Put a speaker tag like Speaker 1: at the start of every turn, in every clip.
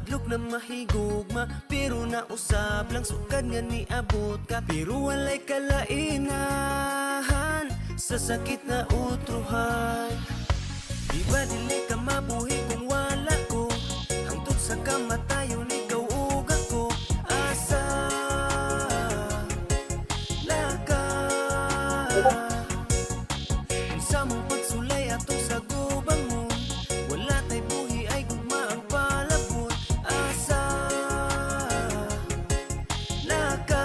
Speaker 1: Hadlok na mahigugma pero nausab lang sukad nga niabot ka. Pero walay kalainahan sa sakit na utruhan. Di ba dili ka mabuhi kung wala ko, hangtod sa kamatayon ikaw ug ako. Asa laka sa mong pagsulay atong sa gubangon, wala tay buhi ay gugma ang palabot. Asa laka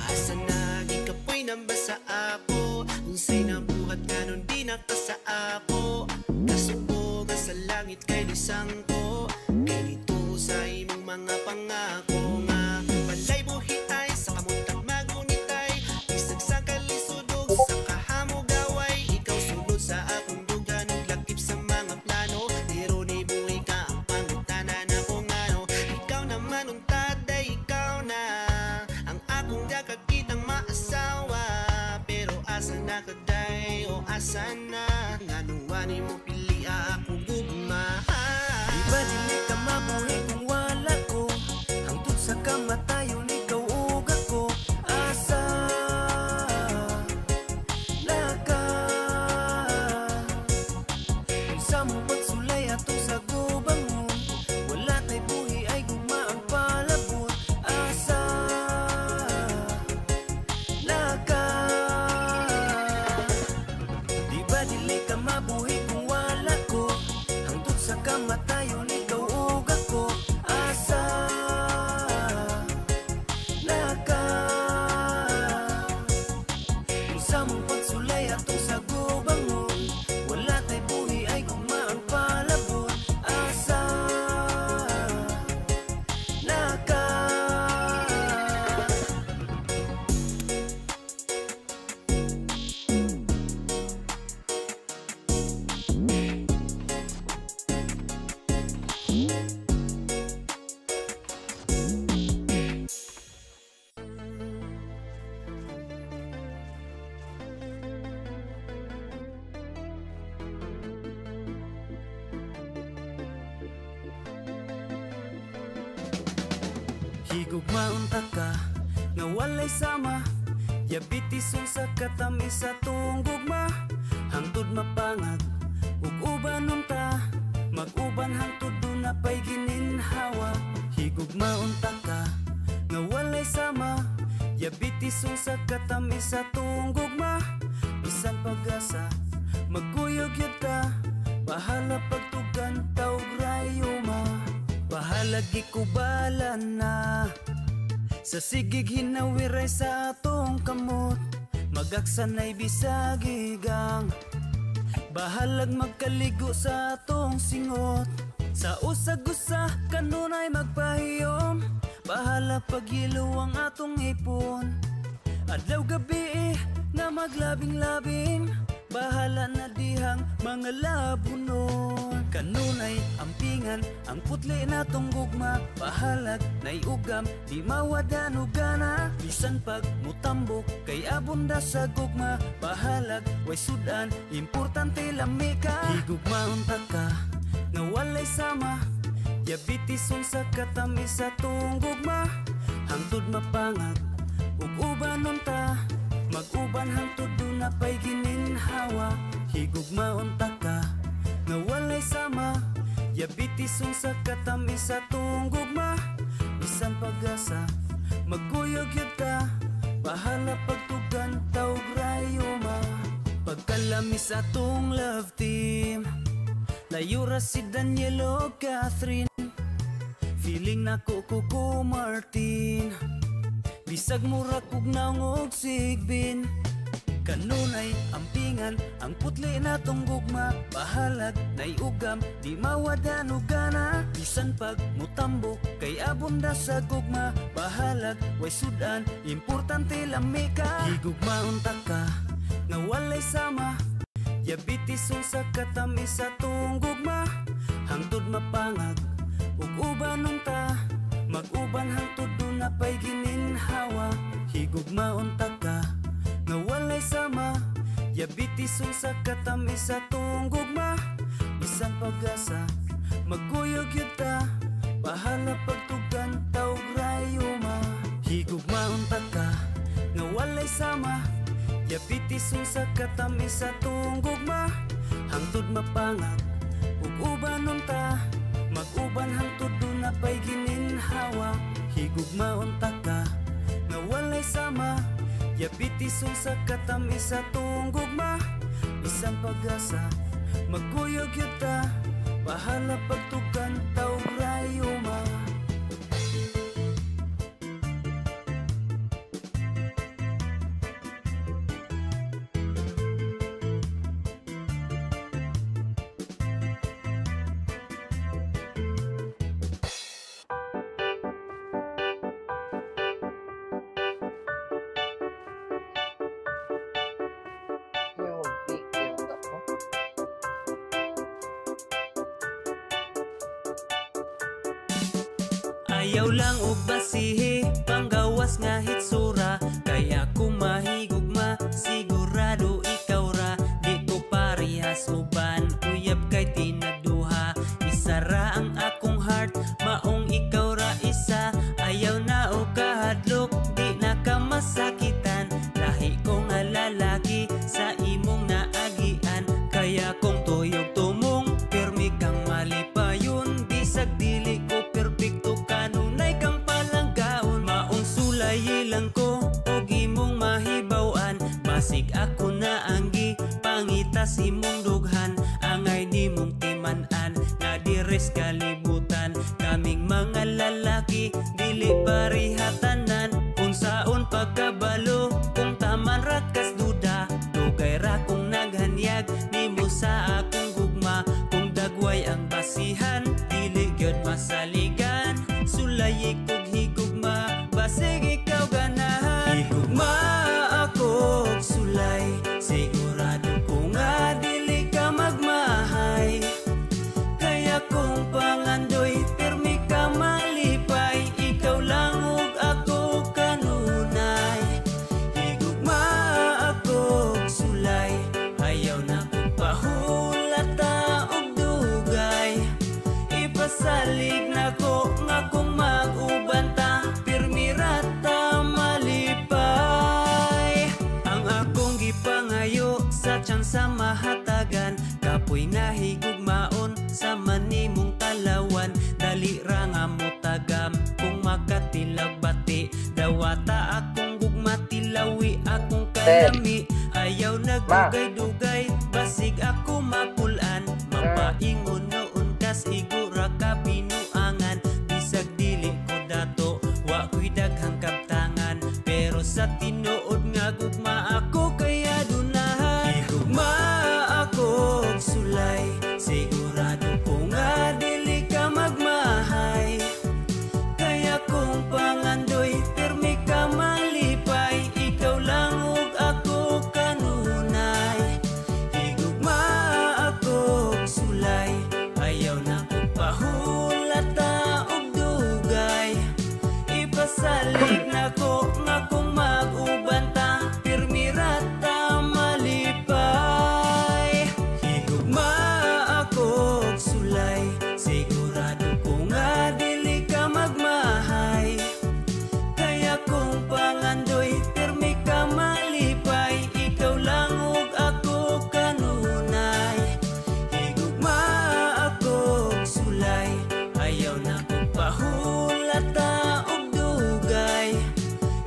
Speaker 1: asa na gikapoy namba sa ako, unsay nabuhat nganon di nakasa ako. Kasuko nga sa langit kay lisang ko, kay dito sa imong mga pangako nga balay buhi ay sa kamuntang magunitay. Isag sa kalisudog sa kahamugaway, ikaw sulod sa akong dugan ug lakip sa mga plano. Pero ni buhi ka ang pangutanan akong ano. Ikaw naman untad ay ikaw na ang akong kakakitang maasawa. Pero asa na kaday o asa na nganuani mo pili ako gugma. Di ba dili ka mabuhi kung wala ko, hangtod sa kamatayon ikaw ug ako. Asa laka sa mong pagsulay atong sa gubangon, wala tay buhi ay gugma ang palabot. Asa laka di ba dili ka mabuhi kung wala ko, hangtod sa kamatayon ikaw ug ako. Asa laka sa mong pagsulay atong sa gubangon, wala tay buhi ay gugma ang palabot. Asa laka higugmaon ta ka nga walay sama, diabetes sa katamis sa tunggugma. Hangtod mapangag ug ubanon ta, mag-uban hangtod do na pay gininhawa. Higugmaon ta ka nga walay sama, diabetes sa katamis sa tunggugma. Bisan pag-asa magkuyog yun ta, bahala pagtugan taog rayuma. Bahala gikubalan na sa sigig hinawiray sa atong kamot, magaksanay bisagigang bahalag magkaligo sa atong singot. Sa usag-usa kanunay magpahiyom, bahala paghilo ang atong ipon. Adlaw gabi nga maglabing-labing, bahala na dihang mga labunon. Kanunay ampingan ang putli natong gugma, bahalag nay ugam di mawadan ug gana. Bisan pag mutambok kay abunda sa gugma, bahalag way sudan importante lami ka. Higugmaon ta ka nga walay sama, diabetes sa katamis sa tunggugma. Hangtod mapangag ug ubanon ta, mag-uban hangtod do na pay gininhawa. Higugmaon ta ka nga walay sama, diabetes sa katamis sa tunggugma. Bisan pag-asa magkuyog yun ta, bahala pagtugan taog rayuma. Pagkalamis atong love team, layura si Daniel o Catherine. Feeling na Kuko Martin, bisag mura kog naong og sigbin. Kanunay ampingan ang putli natong gugma, bahalag nay ugam di mawadan ug gana. Bisan pag mutambok kay abunda sa gugma, bahalag way sudan importante lami ka. Higugmaon ta ka nga walay sama, diabetes sa katamis sa tunggugma. Hangtod mapangag ug ubanon ta, mag-uban hangtod do na pay gininhawa. Higugmaon ta ka nga walay sama, diabetes sa katamis sa tunggugma. Bisan pag-asa magkuyog yuta, bahala pagtugan tawag rayuma. Higugma unta ka, nga walay sama, diabetes unsa katamis sa tunggugma. Hangtod mapangag, ug uban unta, mag-uban hangtod doon na pa'y gininhawa. Higugma unta ka, nga walay sama, diabetes unsa katamis sa tunggugma. Isang pag-asa, magkuyog yuta, bahala pagtugan tawag rayuma. Ayaw lang og basihe, panggawas nga hitsura, kaya ko mahigugma, sigurado ikaw ra. Di ko parehas uban, uyab kay tinagduha. Isa ra ang akong heart, maong ikaw ra isa. Ayaw na og kahadlok, di na ka masakitan. Lahi ko nga lalaki, sa imong naagian. Kaya kung tuyog tumong, pirmi kang malipayon. Bisag dili ko perfecto, kanunay kang palanggaon. Maong sulay lang ko, og imong mahibawan. Basig ako na anggi, pangitas imong dughan. Angay di mong timan-an, na dires kalibutan. Kaming mga lalaki, dili parihatanan. Unsaon pagkabalo, kung taman rakas duda. Dugay ra kong naghanyag, nimo sa akong gugma. Kung dagway ang basihan, dili gyud masaligan. Sulay kog higugma, basig ikaw ganahan. Higugma ako og sulay, sigurado ko nga dili ka magmahay. Kaya kung pangandoy, pirmi ka malipay. Ikaw lang og ako kanunay. Higugma ako og sulay, ayaw na kong pahulata og dugay. Ipasalig na ko nga kung mag-ubanta, pirmi rata malipay. Ang akong gipangayo sa tiyan sa mahatagan, kapoy nga higugmaon sa manimong talawan. Dali ra nga mo tagam kung makatilag bati. Dawata akong gugma, tilawi akong kalami. Ayaw nagdugay-dugay, basig ako mapulan. Mapaingon noon kas igura ka binuangan. Bisag dili ko dato, wa ko'y daghang kabtangan. Pero sa tinuod nga gugma ako kaya dunahan. Higugma ako og sulay, sigurado ko nga dili ka magmahay. Kaya kung pangandoy, pirmi ka malipay. Ikaw lang og ako kanunay. Higugma ako og sulay, ayaw na kong pahulata og dugay. Ipasalig na ko nga kung mag-ubanta, pirmi rata malipay. Higugma ako og sulay, sigurado ko nga dili ka magmahay. Kaya kung pangandoy, pirmi ka malipay. Ikaw lang og ako kanunay. Higugma ako og sulay, ayaw na kong pahulata og dugay.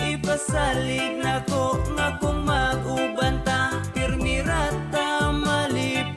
Speaker 1: Ipasalig na ko nga kung mag-ubanta, pirmi rata malipay.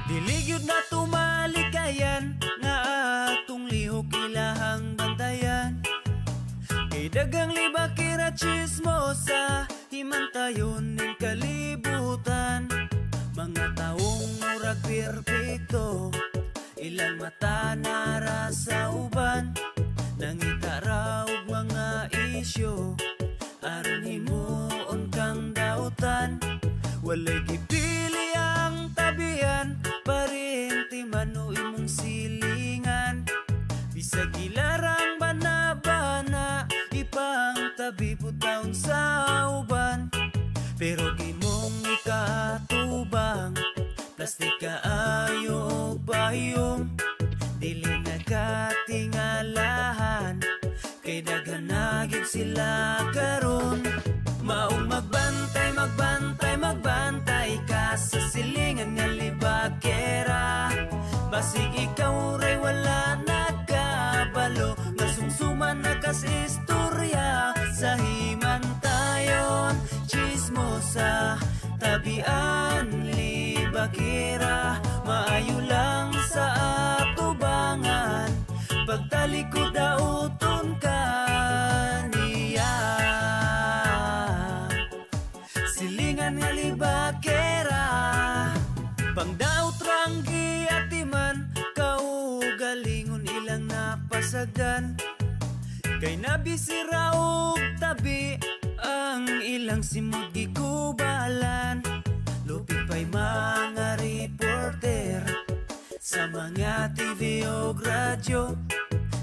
Speaker 1: Diligyod na tumalikayan, nga atong lihok ilahang bantayan. Kay dagang libakira chismosa, himantayon ning kalibutan. Mga taong murag perpekto, ilang mata nara sa uban. Nangitara og mga isyo aron himuon kang dautan. Walay gipili ang tabian, parinti man o imong silingan. Bisag ilarang bana-bana, ipang tabi putaon sa uban. Pero gimong ikatubang, plastik kaayo o bayong. Dili nagatingalahan, kay daghanagid sila karon. Maong magbantay, magbantay, magbantay ka sa silingan nga libakera. Basig ikaw ray wala nagkabalo, nasumsuman na kas istorya. Sa himantayon, chismosa, tabian, libakera. Maayo lang sa atubangan, pagtalikod dauton ka niya. Silingan nga libakera, pangdaot ranggi atiman, kaugalingon ilang napasagdan. Kay nabisira og tabi, ang ilang simod gikubalan. Lupit pa'y mga reporter sa mga TV o radyo,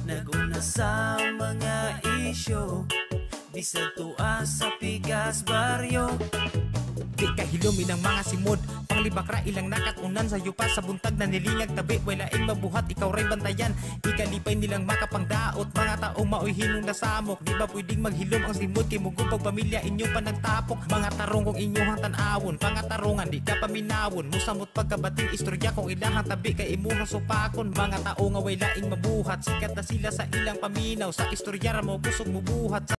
Speaker 1: naguna sa mga isyo, bisag tuwa sa pigas baryo.
Speaker 2: Di kahilom ilang mga simod, panglibakra ilang nakatunan sa yupa sa buntag na nilingag tabi. Wala ing mabuhat, ikaw ray bantayan, ikalipay nilang makapangdaot. Mga taong maoy hinong nasamok, di ba pwedeng maghilom ang simod, kay mugong pagpamilya inyo pa nagtapok. Mga tarong kung inyong tanawon, pangatarungan di ka paminawon. Musamot pagkabating istorya kung ilahang tabi kay imuhang supakon. Mga tao nga way laing mabuhat, sikat na sila sa ilang paminaw, sa istorya ra mo kusog mubuhat.